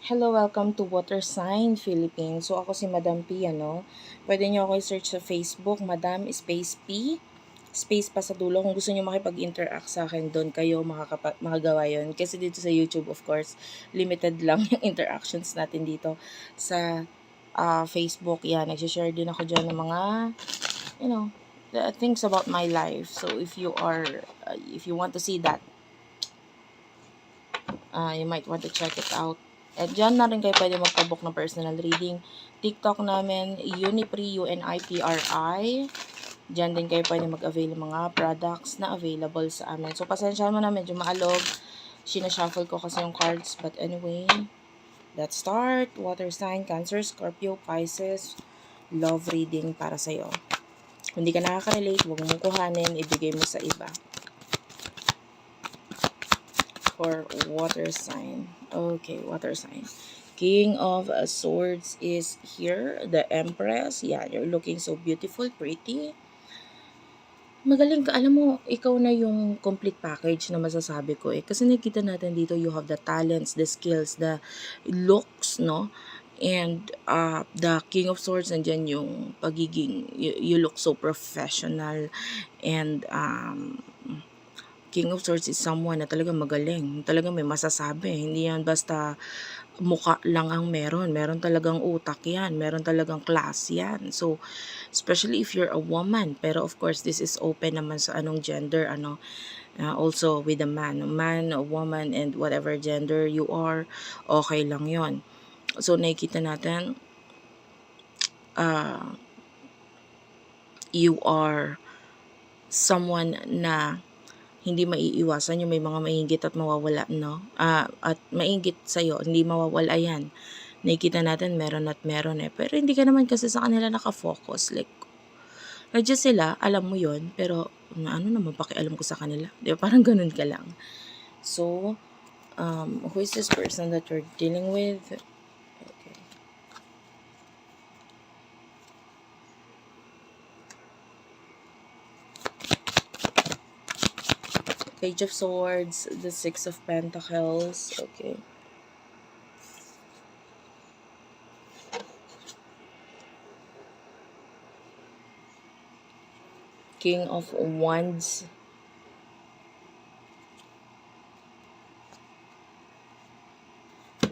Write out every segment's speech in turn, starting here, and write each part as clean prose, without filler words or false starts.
Hello, welcome to Water Sign Philippines. So, ako si Madam P, ano. Pwede nyo ako i-search sa Facebook, Madam Space P. Space pa sa dulo. Kung gusto nyo makipag-interact sa akin, doon kayo makagawa yun. Kasi dito sa YouTube, of course, limited lang yung interactions natin dito. Sa Facebook, yan. Nagsishare din ako dyan ng mga, you know, the things about my life. So, if you want to see that, you might want to check it out. At dyan na rin kayo pwede magpabook ng personal reading. TikTok namin, Unipri, UNIPRI. Dyan din kayo pwede mag-avail ng mga products na available sa amin. So, pasensya mo na, medyo maalog. Sinashuffle ko kasi yung cards. But anyway, let's start. Water sign, Cancer, Scorpio, Pisces. Love reading para sa'yo. Kung hindi ka nakaka-relate, huwag mong kuhanin, ibigay mo sa iba. For water sign. Okay, water sign. King of Swords is here. The Empress. Yeah, you're looking so beautiful, pretty. Magaling ka. Alam mo, ikaw na yung complete package na masasabi ko eh. Kasi nakita natin dito, you have the talents, the skills, the looks, no? And the King of Swords, nandyan yung pagiging, you look so professional. And King of Swords is someone na talagang magaling. Talagang may masasabi. Hindi yan basta muka lang ang meron. Meron talagang utak yan. Meron talagang class yan. So, especially if you're a woman. Pero of course, this is open naman sa anong gender. Also with a man. A man, a woman, and whatever gender you are, okay lang yon. So, nakikita natin, you are someone na hindi maiiwasan yung may mga mainggit at mawawala, no? At mainggit sa'yo, hindi mawawala yan. Nakikita natin meron at meron eh. Pero hindi ka naman kasi sa kanila nakafocus. Like, radya sila, alam mo yon pero ano naman pakialam ko sa kanila? Di ba? Parang ganun ka lang. So, who is this person that you're dealing with? Okay. Page of Swords, the Six of Pentacles. Okay. King of Wands.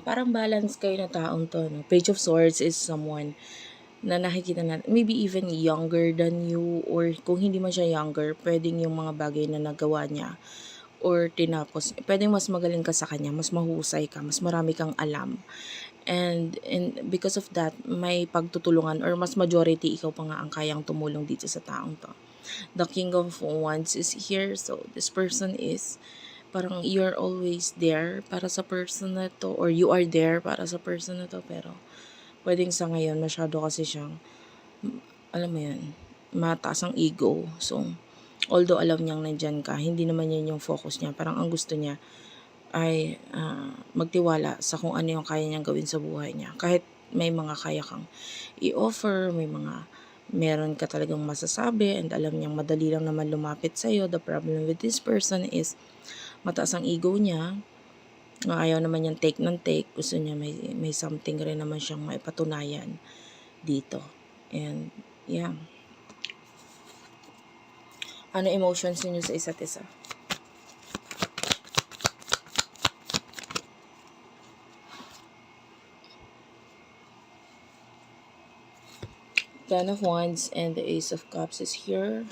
Parang balance kayo na taong to, no? Page of Swords is someone na nakikita natin, maybe even younger than you, or kung hindi man siya younger, pwedeng yung mga bagay na nagawa niya or tinapos, pwedeng mas magaling ka sa kanya, mas mahusay ka, mas marami kang alam. And because of that, may pagtutulungan or mas majority ikaw pa nga ang kayang tumulong dito sa taong to. The King of Wands is here, so this person is parang you're always there para sa person na to, or you are there para sa person na to, pero pwedeng sa ngayon masyado kasi siyang, alam mo yan, mataas ang ego. So, although alam niyang nandyan ka, hindi naman yan yung focus niya. Parang ang gusto niya ay magtiwala sa kung ano yung kaya niyang gawin sa buhay niya. Kahit may mga kaya kang i-offer, may mga meron ka talagang masasabi, and alam niyang madali lang naman lumapit sa'yo. The problem with this person is mataas ang ego niya. Ayaw naman niyang take ng take. Gusto niya may something rin naman siyang maipatunayan dito. And yeah. Ano emotions niyo sa isa't isa? Ten of Wands and the Ace of Cups is here.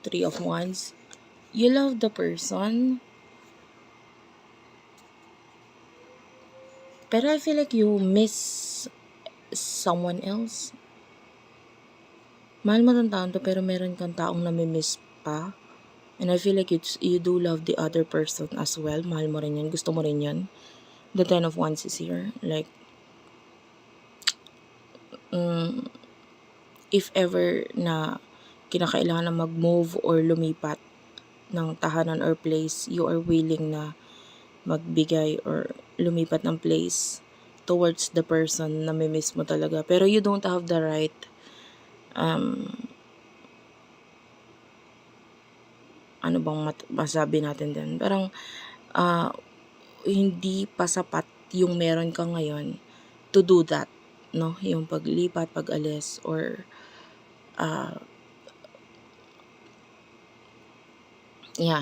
Three of Wands. You love the person, pero I feel like you miss someone else. Mahal mo ng taon to, pero meron kang taong namimiss pa. And I feel like you do love the other person as well. Mahal mo rin yan. Gusto mo rin yan. The Ten of Wands is here. Like, if ever na kinakailangan na mag-move or lumipat ng tahanan or place, you are willing na magbigay or lumipat ng place towards the person na mimiss mo talaga. Pero you don't have the right ano bang masabi natin din? Parang hindi pa sapat yung meron ka ngayon to do that, no? Yung paglipat, pag-alis, or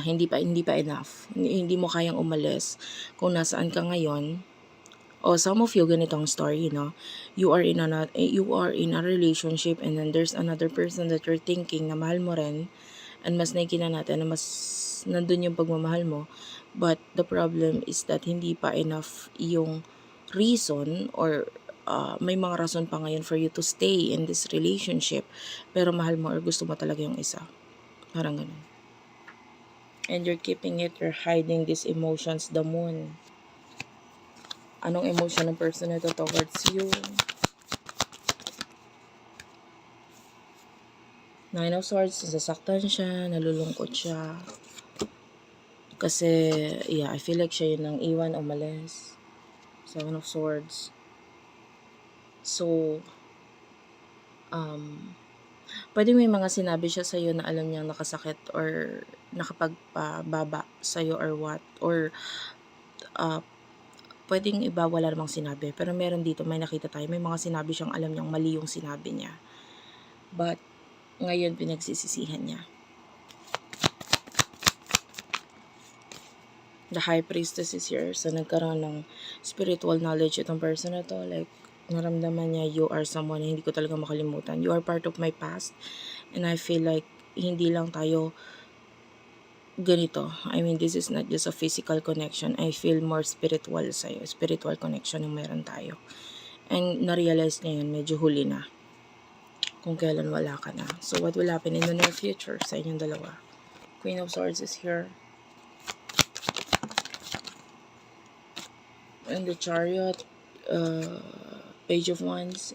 hindi pa enough. Hindi mo kayang umalis kung nasaan ka ngayon. O some of you, ganitong story, no? You are in a relationship, and then there's another person that you're thinking na mahal mo rin, and mas nakikita natin na mas nandun yung pagmamahal mo. But the problem is that hindi pa enough yung reason, or may mga rason pa ngayon for you to stay in this relationship, pero mahal mo or gusto mo talaga yung isa. Parang ganun. And you're keeping it, you're hiding these emotions, the moon. Anong emotion ng person na ito towards you? Nine of Swords, nasasaktan siya, nalulungkot siya. Kasi, I feel like siya yun ang iwan, umalis. Seven of Swords. So, pwede may mga sinabi siya sa'yo na alam niyang nakasakit or nakapagpababa sa'yo or what. Or, pwedeng iba wala namang sinabi. Pero meron dito, may nakita tayo. May mga sinabi siyang alam niyang mali yung sinabi niya. But, ngayon pinagsisisihan niya. The High Priestess is here. So, nagkaroon ng spiritual knowledge itong person na to. Like, naramdaman niya, you are someone na hindi ko talaga makalimutan. You are part of my past. And I feel like, hindi lang tayo ganito. I mean, this is not just a physical connection. I feel more spiritual sa'yo. Spiritual connection yung meron tayo. And na-realize niya yun, medyo huli na. Kung kailan wala ka na. So, what will happen in the near future sa inyong dalawa? Queen of Swords is here. And the Chariot, Page of Wands.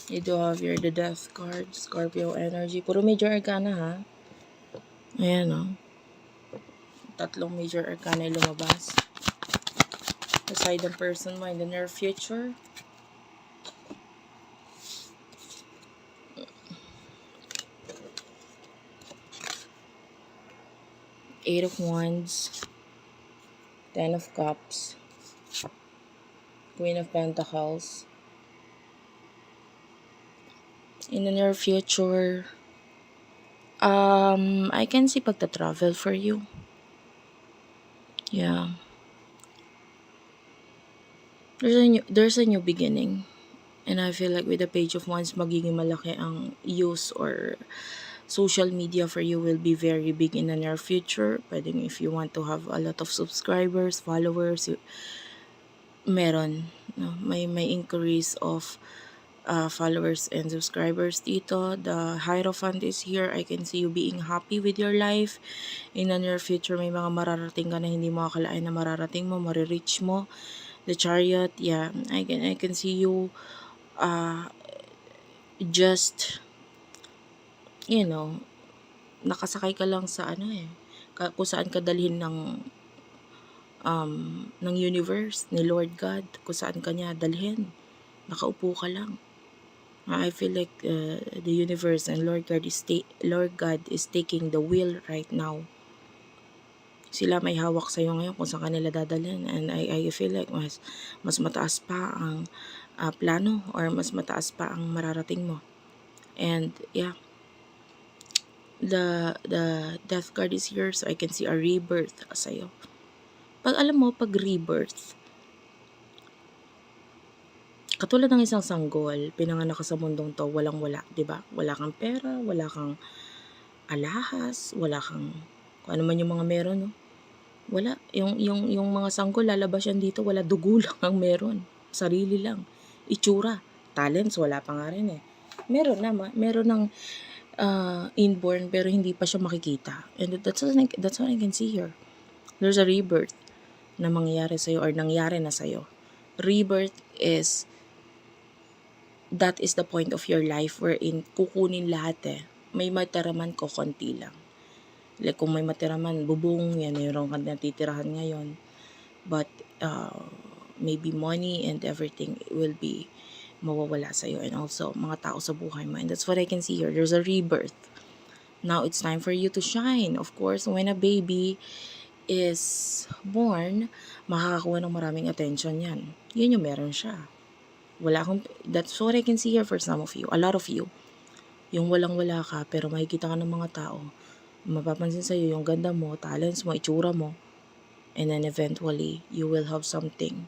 You do have here the Death card, Scorpio energy. Puro major arcana, ha? Ayan, o. 3 major arcana yung lumabas. Aside the person mo in the near future. Eight of Wands. 10 of Cups. Queen of Pentacles. In the near future, I can see pagta-travel for you. Yeah. There's a new beginning. And I feel like with the Page of Wands, magiging malaki ang use or social media for you will be very big in the near future. Pwedeng if you want to have a lot of subscribers, followers, meron. No? May increase of followers and subscribers dito. The Hierophant is here. I can see you being happy with your life. In the near future, may mga mararating ka na hindi mo akalain na mararating mo, marireach mo. The Chariot, yeah, I can see you just, nakasakay ka lang sa kung saan ka dalhin ng universe, ni Lord God, kung saan ka niya dalhin. Nakaupo ka lang. I feel like the universe and Lord God is taking the wheel right now. Sila may hawak sa iyo ngayon kung saan kanila dadalhin, and I feel like mas mataas pa ang plano, or mas mataas pa ang mararating mo. And yeah, the Death card is here, so I can see a rebirth sa iyo. Pag rebirth, katulad ng isang sanggol, pinanganak ka sa mundong to, walang-wala, 'di ba? Wala kang pera, wala kang alahas, wala kang kung ano man yung mga meron, no? Wala. Yung mga sanggol, lalabas yan dito, wala, dugo lang ang meron. Sarili lang. Itsura. Talents, wala pa nga rin eh. Meron ng inborn, pero hindi pa siya makikita. And that's what I can see here. There's a rebirth na mangyayari sa'yo, or nangyari na sa'yo. Rebirth is, that is the point of your life wherein kukunin lahat eh. May matiraman ko, konti lang. Like kung may matiraman, bubong, yan, mayroon kang natitirahan ngayon. But maybe money and everything will be mawawala sa'yo. And also, mga tao sa buhay mo. And that's what I can see here. There's a rebirth. Now, it's time for you to shine. Of course, when a baby is born, makakakuha ng maraming attention yan. Yun yung meron siya. That's what I can see here for some of you, a lot of you. Yung walang-wala ka, pero makikita ka ng mga tao. Mapapansin sa'yo yung ganda mo, talents mo, itsura mo. And then eventually, you will have something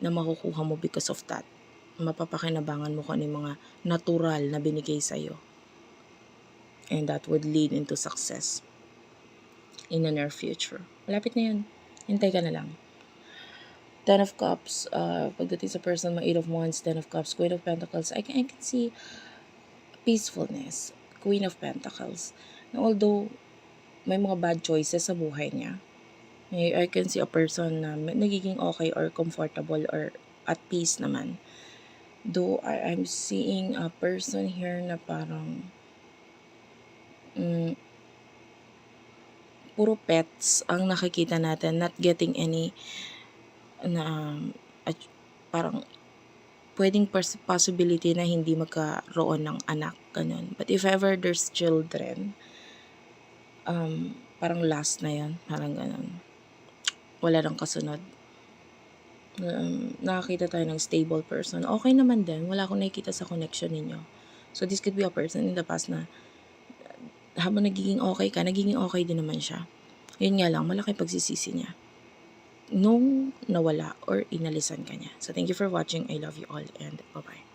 na makukuha mo because of that. Mapapakinabangan mo kung ano yung mga natural na binigay sa'yo. And that would lead into success in the near future. Malapit na yan. Hintay ka na lang. Ten of Cups, pagdating sa person mo, Eight of Wands, Ten of Cups, Queen of Pentacles, I can see peacefulness, Queen of Pentacles. Na although may mga bad choices sa buhay niya, I can see a person na nagiging okay or comfortable or at peace naman. Though I'm seeing a person here na parang puro pets ang nakikita natin, not getting any na parang pwedeng possibility na hindi magkaroon ng anak, ganun. But if ever there's children, parang last na yan, parang ganun. Wala nang kasunod. Nakakita tayo ng stable person. Okay naman din, wala akong nakikita sa connection ninyo. So this could be a person in the past na habang nagiging okay ka, nagiging okay din naman siya. Yun nga lang, malaki pagsisisi niya nung nawala or inalisan ka niya. So thank you for watching. I love you all and bye-bye.